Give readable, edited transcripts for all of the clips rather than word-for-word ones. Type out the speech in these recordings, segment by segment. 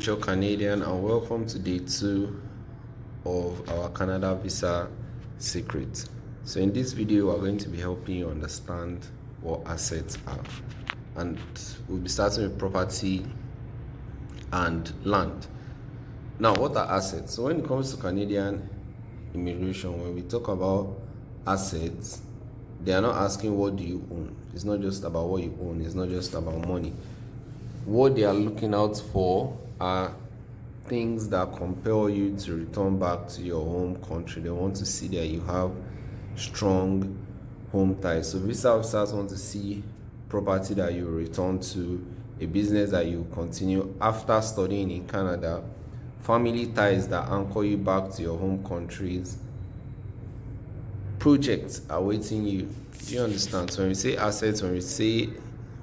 You're Canadian, and welcome to day 2 of our Canada visa secret. So in this video we're going to be helping you understand what assets are, and we'll be starting with property and land. Now, what are assets? So when it comes to Canadian immigration, when we talk about assets, they are not asking what do you own. It's not just about what you own, it's not just about money. What they are looking out for are things that compel you to return back to your home country. They want to see that you have strong home ties. So visa officers want to see property that you return to, a business that you continue after studying in Canada, family ties that anchor you back to your home countries, projects awaiting you. Do you understand? So when we say assets, when we say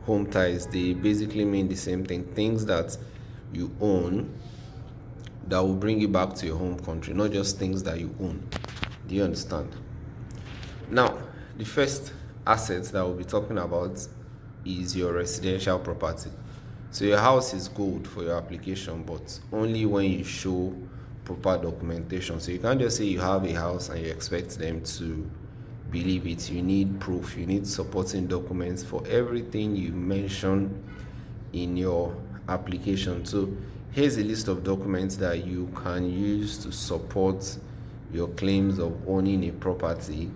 home ties, they basically mean the same thing. Things that you own that will bring you back to your home country, not just things that you own. Do you understand? Now, the first asset that we'll be talking about is your residential property. So your house is good for your application, but only when you show proper documentation. So you can't just say you have a house and you expect them to believe it. You need proof, you need supporting documents for everything you mention in your application. So here's a list of documents that you can use to support your claims of owning a property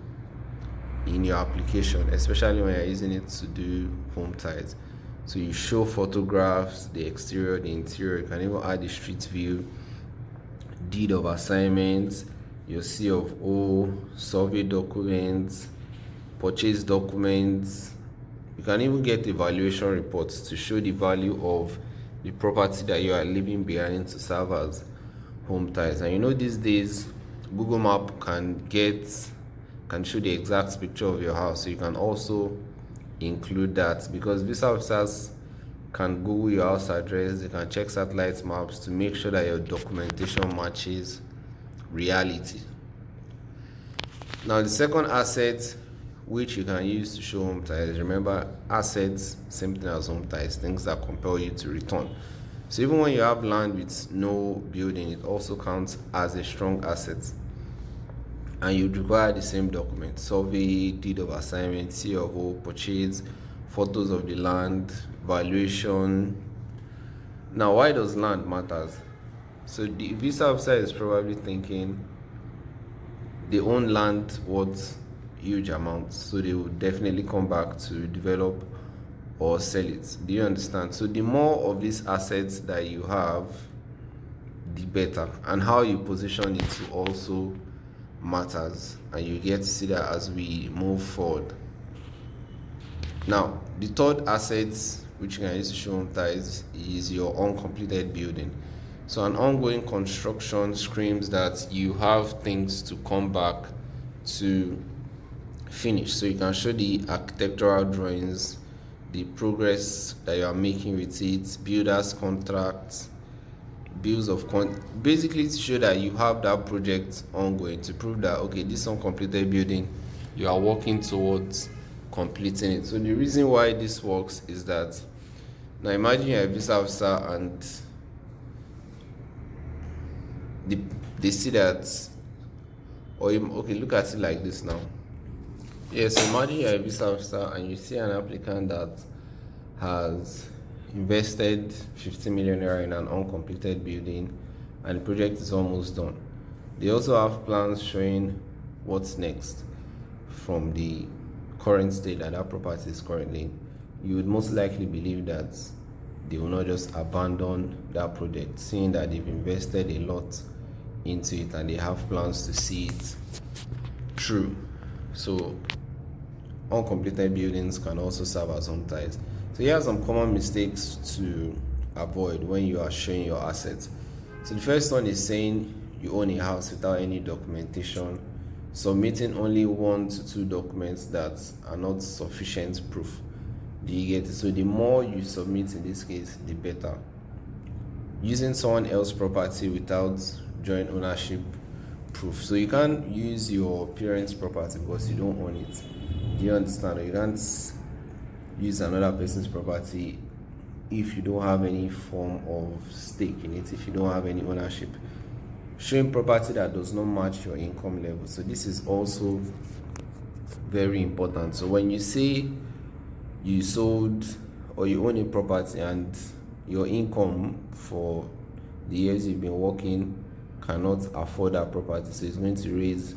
in your application, especially when you're using it to do home ties. So you show photographs, the exterior, the interior. You can even add the street view, deed of assignment, your C of O, survey documents, purchase documents. You can even get evaluation reports to show the value of the property that you are leaving behind to serve as home ties. And you know, these days Google Map can show the exact picture of your house, so you can also include that, because visa officers can Google your house address, they can check satellite maps to make sure that your documentation matches reality. Now, the second asset which you can use to show home ties, remember, assets, same thing as home ties, things that compel you to return. So even when you have land with no building, it also counts as a strong asset, and you'd require the same documents: survey, deed of assignment, C of O, purchase, photos of the land, valuation. Now, why does land matters? So the visa officer is probably thinking they own land worth huge amounts, so they will definitely come back to develop or sell it. Do you understand? So the more of these assets that you have, the better, and how you position it to also matters, and you get to see that as we move forward. Now, the third asset which you can use to show home ties is your uncompleted building. So an ongoing construction screams that you have things to come back to finish. So you can show the architectural drawings, the progress that you are making with it, builders contracts, bills of basically to show that you have that project ongoing, to prove that, okay, this uncompleted building, you are working towards completing it. So the reason why this works is that, now imagine you're a visa officer and they see that, okay, look at it like this now. Yes, imagine you're a visa officer and you see an applicant that has invested 50 million naira in an uncompleted building, and the project is almost done. They also have plans showing what's next from the current state that property is currently in. You would most likely believe that they will not just abandon that project, seeing that they've invested a lot into it and they have plans to see it through. So uncompleted buildings can also serve as home ties. So here are some common mistakes to avoid when you are showing your assets. So the first one is saying you own a house without any documentation, submitting only 1 to 2 documents that are not sufficient proof. Do you get it? So the more you submit in this case, the better. Using someone else's property without joint ownership proof. So you can't use your parents' property because you don't own it. Do you understand? You can't use another person's property if you don't have any form of stake in it, if you don't have any ownership. Showing property that does not match your income level. So this is also very important. So when you say you sold or you own a property and your income for the years you've been working cannot afford that property, so it's going to raise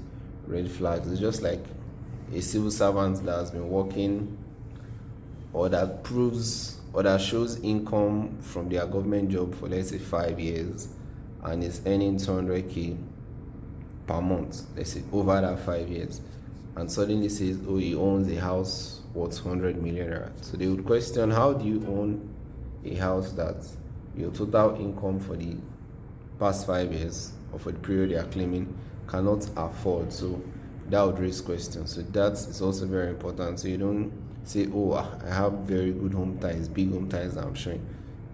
red flags. It's just like a civil servant that has been working or that proves or that shows income from their government job for, let's say, 5 years and is earning 200k per month, let's say, over that 5 years, and suddenly says, oh, he owns a house worth 100 million naira. So they would question, how do you own a house that your total income for the past 5 years or for the period they are claiming cannot afford? So that would raise questions. So that is also very important. So you don't say, oh, I have very good home ties, big home ties that I'm showing,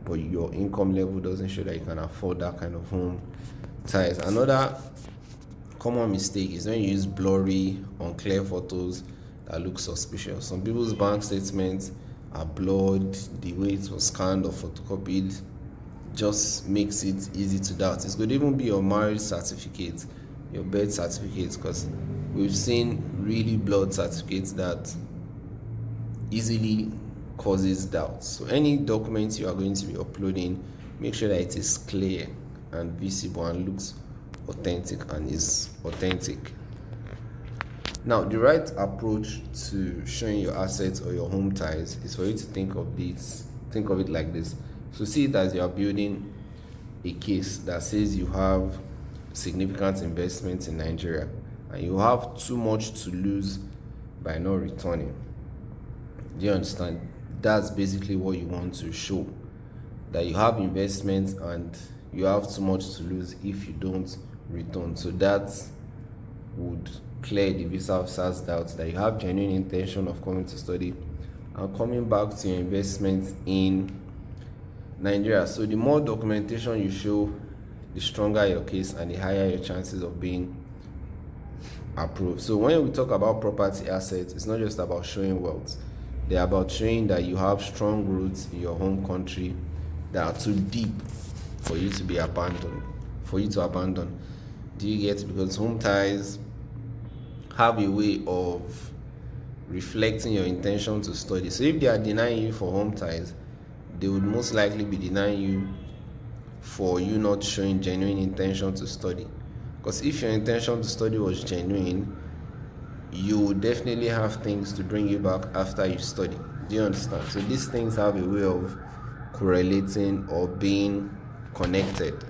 but your income level doesn't show that you can afford that kind of home ties. Another common mistake is when you use blurry, unclear photos that look suspicious. Some people's bank statements are blurred, the way it was scanned or photocopied just makes it easy to doubt. It could even be your marriage certificate, your birth certificate, because we've seen really blurred certificates that easily causes doubt. So any documents you are going to be uploading, make sure that it is clear and visible and looks authentic and is authentic. Now, the right approach to showing your assets or your home ties is for you to think of it like this. So see it as you are building a case that says you have significant investments in Nigeria and you have too much to lose by not returning. Do you understand? That's basically what you want to show, that you have investments and you have too much to lose if you don't return. So that would clear the visa officer's doubts that you have genuine intention of coming to study and coming back to your investments in Nigeria. So the more documentation you show, the stronger your case and the higher your chances of being approved. So when we talk about property assets, it's not just about showing wealth. They're about showing that you have strong roots in your home country that are too deep for you to be abandoned, for you to abandon. Do you get it? Because home ties have a way of reflecting your intention to study. So if they are denying you for home ties, they would most likely be denying you for you not showing genuine intention to study. Because if your intention to study was genuine, you would definitely have things to bring you back after you study. Do you understand? So these things have a way of correlating or being connected.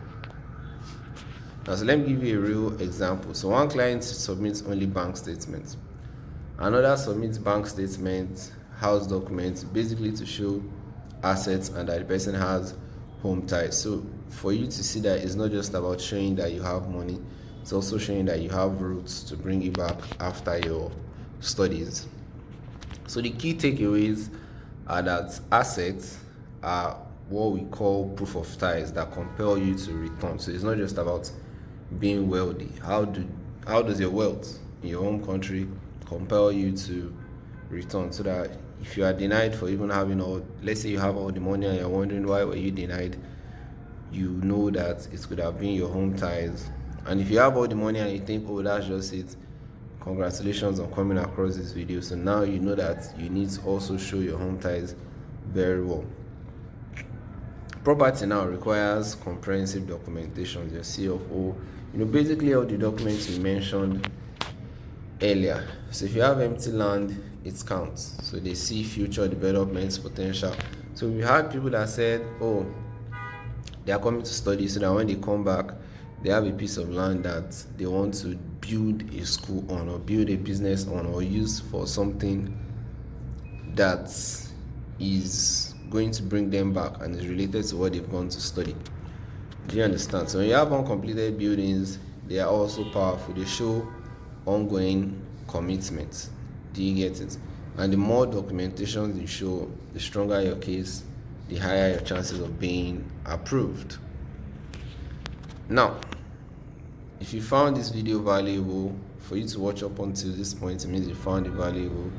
Now, so let me give you a real example. So one client submits only bank statements. Another submits bank statements, house documents, basically to show assets and that the person has home ties. So for you to see that it's not just about showing that you have money, it's also showing that you have roots to bring you back after your studies. So the key takeaways are that assets are what we call proof of ties that compel you to return. So it's not just about being wealthy. How does your wealth in your home country compel you to return? So that if you are denied for even having let's say you have all the money and you're wondering why were you denied, you know that it could have been your home ties. And if you have all the money and you think, oh, that's just it, congratulations on coming across this video. So now you know that you need to also show your home ties very well. Property now requires comprehensive documentation, your CFO, basically all the documents we mentioned earlier. So if you have empty land, it counts. So they see future development potential. So we had people that said, oh, they are coming to study so that when they come back, they have a piece of land that they want to build a school on or build a business on or use for something that is going to bring them back and is related to what they've gone to study. Do you understand? So when you have uncompleted buildings, they are also powerful. They show ongoing commitment. Do you get it? And the more documentation you show, the stronger your case, the higher your chances of being approved. Now, if you found this video valuable, for you to watch up until this point, it means you found it valuable.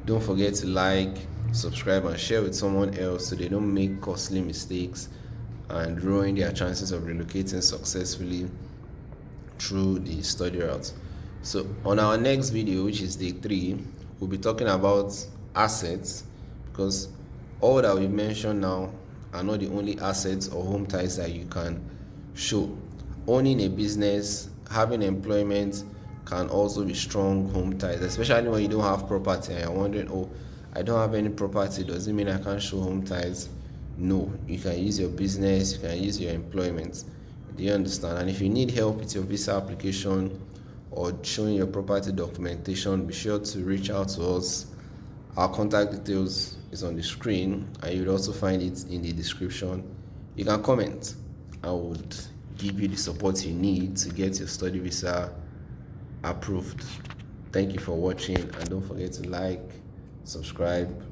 Don't forget to like, subscribe and share with someone else so they don't make costly mistakes and ruin their chances of relocating successfully through the study route. So on our next video, which is day 3, we'll be talking about assets, because all that we mentioned now are not the only assets or home ties that you can show. Owning a business, having employment can also be strong home ties, especially when you don't have property and you're wondering, oh, I don't have any property, does it mean I can't show home ties? No, you can use your business, you can use your employment. Do you understand? And if you need help with your visa application or showing your property documentation, be sure to reach out to us. Our contact details is on the screen, and you will also find it in the description. You can comment. I would give you the support you need to get your study visa approved. Thank you for watching, and don't forget to like, subscribe,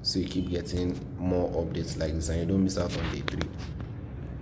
so you keep getting more updates like this and you don't miss out on day 3.